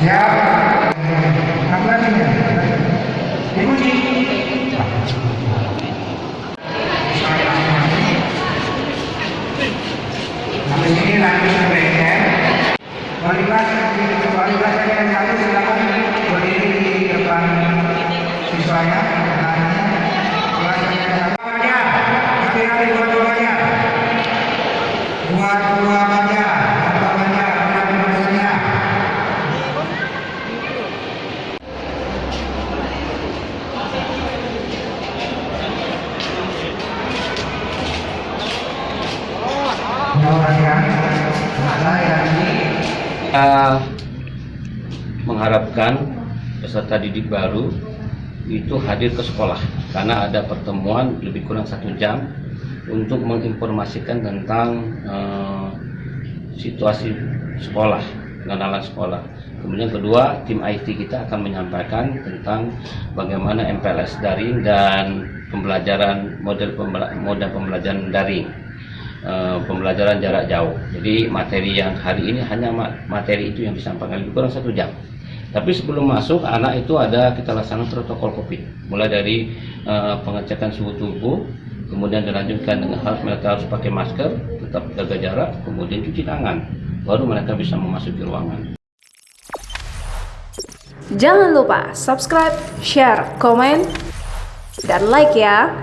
Siap. Kabarnya. Dikunci. Habis ini lanjut ke bengkel. Kualitas yang satu silakan berdiri di depan siswanya. Hati-hati buat dua-duanya. Buat dua-duanya. Mengharapkan peserta didik baru itu hadir ke sekolah karena ada pertemuan lebih kurang 1 jam untuk menginformasikan tentang situasi sekolah, pengenalan sekolah. Kemudian kedua, tim IT kita akan menyampaikan tentang bagaimana MPLS daring dan pembelajaran model pembelajaran daring. Pembelajaran jarak jauh. Jadi materi yang hari ini hanya materi itu yang disampaikan lebih kurang 1 jam. Tapi sebelum masuk anak itu kita laksanakan protokol COVID. Mulai dari pengecekan suhu tubuh, kemudian dilanjutkan dengan mereka harus pakai masker, tetap jaga jarak, kemudian cuci tangan. Baru mereka bisa memasuki ruangan. Jangan lupa subscribe, share, komen, dan like ya.